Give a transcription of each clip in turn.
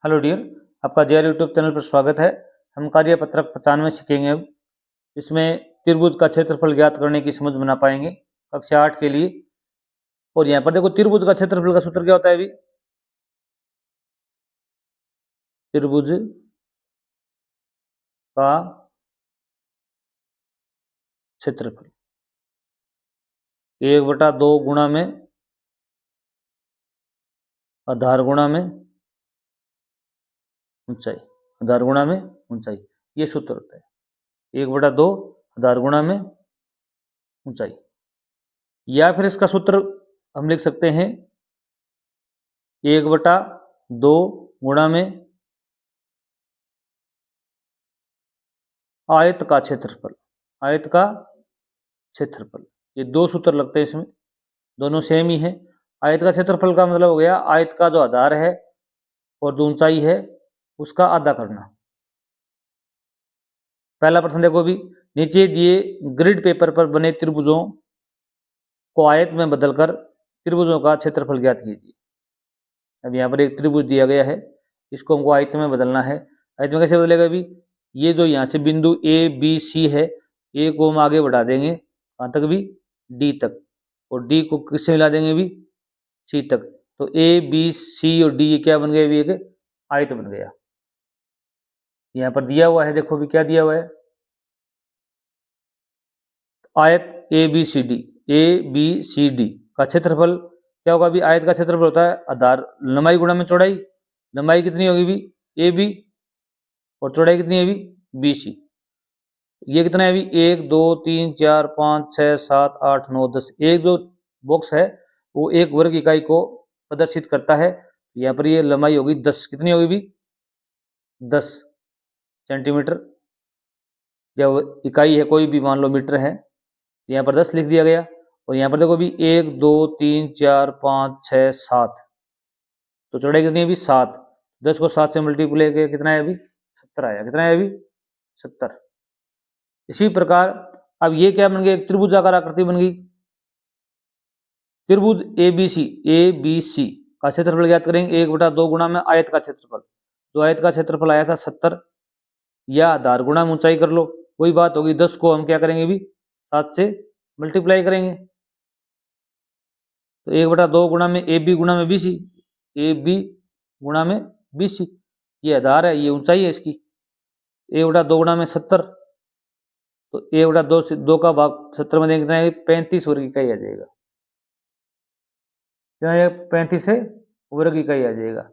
Hello dear, आपका JR YouTube channel पर स्वागत है। हम कार्यपत्रक 95 सीखेंगे अब। इसमें त्रिभुज का क्षेत्रफल ज्ञात करने की समझ बना पाएंगे कक्षा 8 के लिए। और यहाँ पर देखो, त्रिभुज का क्षेत्रफल का सूत्र क्या होता है अभी? त्रिभुज का क्षेत्रफल 1/2 गुणा में आधार गुणा में ऊंचाई, आधार गुणा में ऊंचाई, ये सूत्र होता है 1/2 आधार गुणा में ऊंचाई। या फिर इसका सूत्र हम लिख सकते हैं 1/2 गुणा में आयत का क्षेत्रफल। आयत का क्षेत्रफल, ये दो सूत्र लगते हैं इसमें, दोनों सेम ही है। आयत का क्षेत्रफल का मतलब हो गया आयत का जो आधार है और जो ऊंचाई है उसका आधा करना। पहला प्रश्न देखो भी, नीचे दिए ग्रिड पेपर पर बने त्रिभुजों को आयत में बदलकर त्रिभुजों का क्षेत्रफल ज्ञात कीजिए। अब यहाँ पर एक त्रिभुज दिया गया है, इसको हमको आयत में बदलना है। आयत में कैसे बदलेगा भी? ये जो यहाँ से बिंदु ए बी सी है, ए को हम आगे बढ़ा देंगे कहाँ तक भी? डी तक। और डी को किससे मिला देंगे भी? सी तक। तो ए बी सी और डी ये क्या बन गया भी? एक आयत बन गया। यहाँ पर दिया हुआ है, देखो भी क्या दिया हुआ है, आयत A B C D. A B C D का क्षेत्रफल क्या होगा भी? आयत का क्षेत्रफल होता है आधार लंबाई गुणा में चौड़ाई। लंबाई कितनी होगी भी? ए बी, और चौड़ाई कितनी है भी? B C. ये कितना है भी? 1 2 3 4 5 6 7 8 9 10। एक जो बॉक्स है वो एक वर्ग इकाई को प्रदर्शित करता है। यहाँ पर ये लंबाई होगी 10। कितनी होगी भी? 10 सेंटीमीटर। जब इकाई है कोई भी, मान लो मीटर है, यहाँ पर 10 लिख दिया गया। और यहाँ पर देखो भी 1 2 3 4 5 6 7, तो चौड़ाई कितनी है भी? 7। 10 को 7 से मल्टीप्लाई किया, कितना है अभी? 70 आया। कितना है अभी? 70। इसी प्रकार अब ये क्या बन गया? एक त्रिभुजाकार आकृति बन गई। त्रिभुज ए बी सी का क्षेत्रफल ज्ञात करेंगे 1/2 गुणा में आयत का क्षेत्रफल। तो आयत का क्षेत्रफल आया था 70, या आधार गुणा में ऊंचाई कर लो, वही बात होगी। 10 को हम क्या करेंगे भी? 7 से मल्टीप्लाई करेंगे। तो 1/2 गुणा में ए बी गुणा में बी सी, ए बी गुणा में बी सी, ये आधार है, ये ऊंचाई है इसकी। 1/2 गुणा में 70, तो 1/2 से 2 का भाग 70 में देखना है 35 वर्ग इकाई आ जाएगा। क्या है? 35 से वर्ग इकाई आ जाएगा।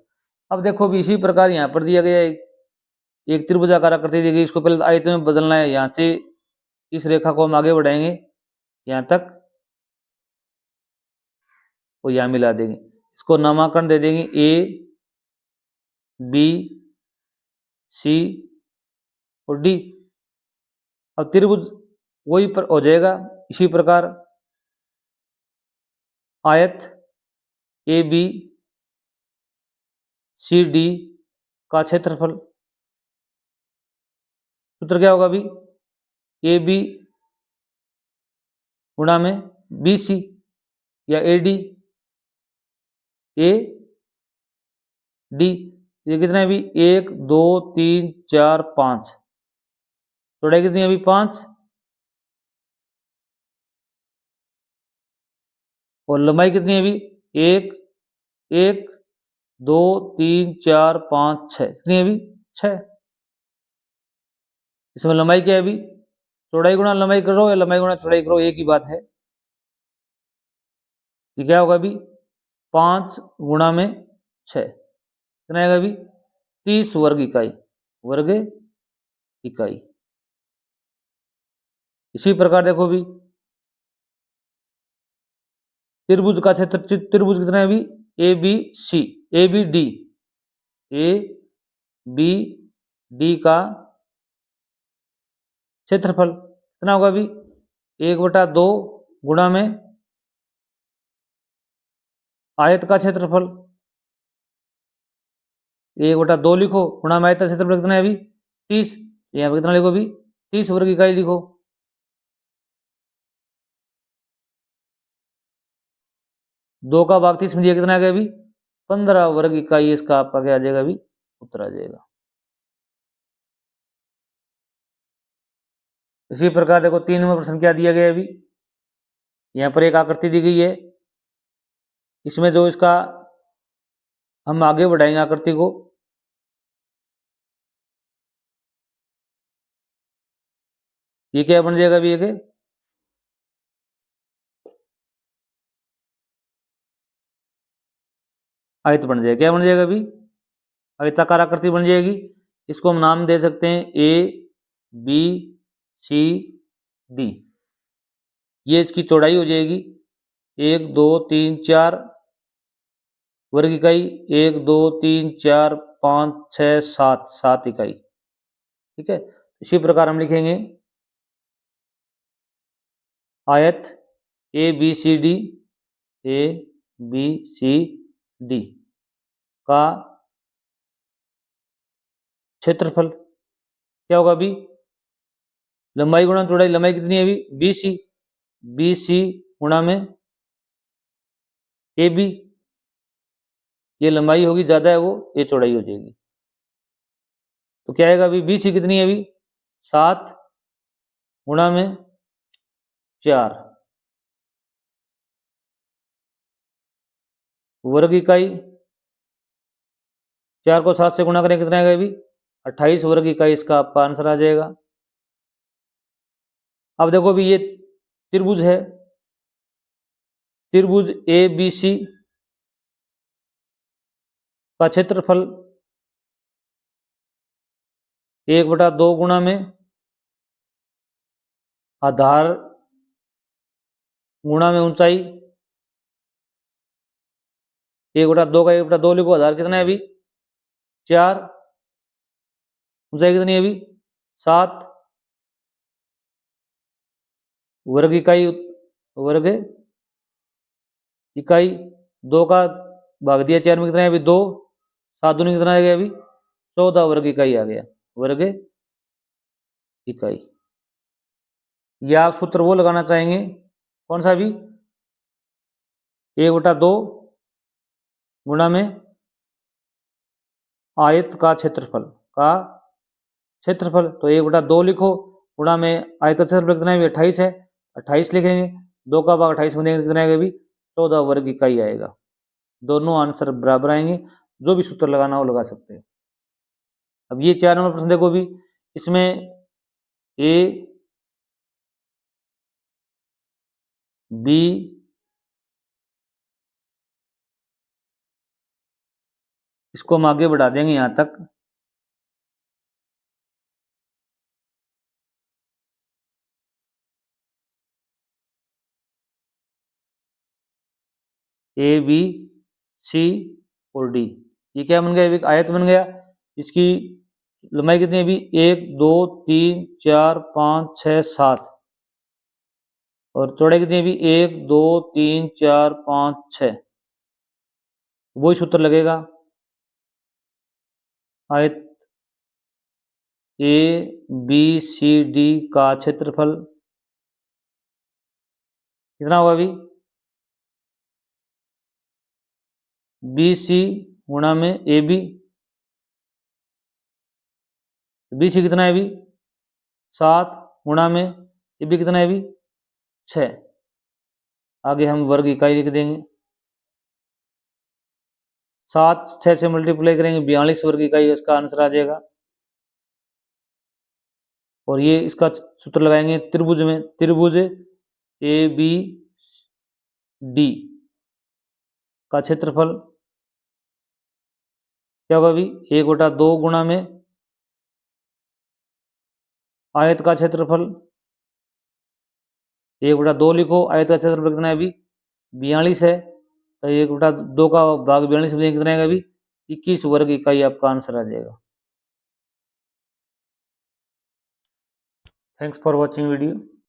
अब देखो भी इसी प्रकार यहाँ पर दिया गया एक त्रिभुजाकार आकृति दी गई, इसको पहले आयत में बदलना है। यहाँ से इस रेखा को हम आगे बढ़ाएंगे यहाँ तक, और यहाँ मिला देंगे। इसको नामकरण दे देंगे ए बी सी और डी। अब त्रिभुज वही पर हो जाएगा। इसी प्रकार आयत ए बी सी डी का क्षेत्रफल, सूत्र क्या होगा अभी? ए बी गुणा में बी सी, या ए डी, ए डी। ये कितना है अभी? 1 2 3 4 5, चौड़ाई कितनी है अभी? 5, और लंबाई कितनी है अभी? 1 1 2 3 4 5 6, कितनी है अभी? 6। इसमें लंबाई क्या है अभी? चौड़ाई गुणा लंबाई करो या लंबाई गुणा चौड़ाई करो, एक ही बात है। ये क्या होगा अभी? 5 गुणा में 6, कितना आएगा अभी? 30 वर्ग इकाई। वर्ग इकाई। इसी प्रकार देखो भी त्रिभुज का क्षेत्र, त्रिभुज कितना है अभी? A B C, A B D, A B D का क्षेत्रफल कितना होगा अभी? 1/2 गुणा में आयत का क्षेत्रफल। 1/2 लिखो, गुणा में आयत का क्षेत्रफल कितना है अभी? 30। यहाँ पर कितना लिखो अभी? 30 वर्ग इकाई लिखो। दो का भाग 30 में दिया, कितना आ गया अभी? 15 वर्ग इकाई इसका आपका क्या आ जाएगा अभी? उत्तर आ जाएगा। इसी प्रकार देखो 3 नंबर प्रश्न क्या दिया गया है अभी, यहाँ पर एक आकृति दी गई है, इसमें जो इसका हम आगे बढ़ाएंगे आकृति को, ये क्या बन जाएगा अभी, ये आयत बन जाएगा। क्या बन जाएगा अभी, आयताकार आकृति बन जाएगी। इसको हम नाम दे सकते हैं ए बी सी डी। ये इसकी चौड़ाई हो जाएगी 1 2 3 4 वर्ग इकाई, 1 2 3 4 5 6 7 7 इकाई। ठीक है, इसी प्रकार हम लिखेंगे आयत ए बी सी डी का क्षेत्रफल क्या होगा अभी, लंबाई गुणा चौड़ाई, लंबाई कितनी है अभी बी सी गुणा में ए बी, ये लंबाई होगी ज्यादा है वो, ये चौड़ाई हो जाएगी। तो क्या आएगा अभी, बी सी कितनी है अभी 7 गुणा में 4 वर्ग इकाई, 4 को 7 से गुणा करें कितना आएगा अभी 28 वर्ग इकाई, इसका आपका आंसर आ जाएगा। अब देखो भी ये त्रिभुज है, त्रिभुज ए बी सी का क्षेत्रफल 1/2 गुणा में आधार गुणा में ऊंचाई, 1/2 का 1/2 लिखो, आधार कितना है अभी 4, ऊंचाई कितनी है अभी 7 वर्ग इकाई, वर्ग इकाई 2 का भाग दिया 4 में कितना है अभी 2, 7 दूनी कितना आ गया अभी 14 वर्ग इकाई आ गया, वर्ग इकाई। या आप सूत्र वो लगाना चाहेंगे कौन सा भी, 1/2 गुणा में आयत का क्षेत्रफल तो 1/2 लिखो, गुणा में आयत का क्षेत्रफल कितना है 28 है, 28 लिखेंगे, 2 का भाग 28 में देंगे कितना आएगा अभी 14 वर्ग इकाई आएगा। दोनों आंसर बराबर आएंगे, जो भी सूत्र लगाना हो लगा सकते हैं। अब ये 4 नंबर प्रश्न देखो भी, इसमें ए बी इसको हम आगे बढ़ा देंगे यहां तक, ए बी सी और डी, ये क्या बन गया, एक आयत बन गया। इसकी लंबाई कितनी है अभी 1 2 3 4 5 6 7, और चौड़ाई कितनी है अभी 1 2 3 4 5 6, वही सूत्र लगेगा, आयत ए बी सी डी का क्षेत्रफल कितना होगा अभी बी सी गुणा में ए बी, बी सी कितना है अभी 7 गुणा में ए बी कितना है अभी 6, आगे हम वर्ग इकाई लिख देंगे, 7 6 से मल्टीप्लाई करेंगे 42 वर्ग इकाई, इसका आंसर आ जाएगा। और ये इसका सूत्र लगाएंगे त्रिभुज में, त्रिभुज ए बी डी का क्षेत्रफल क्या होगा अभी 1/2 गुणा में आयत का क्षेत्रफल, 1/2 लिखो, आयत का क्षेत्रफल कितना है अभी 42 है, तो 1/2 का भाग 42 में कितना है अभी 21 वर्ग इकाई, आपका आंसर आ जाएगा। Thanks for watching video.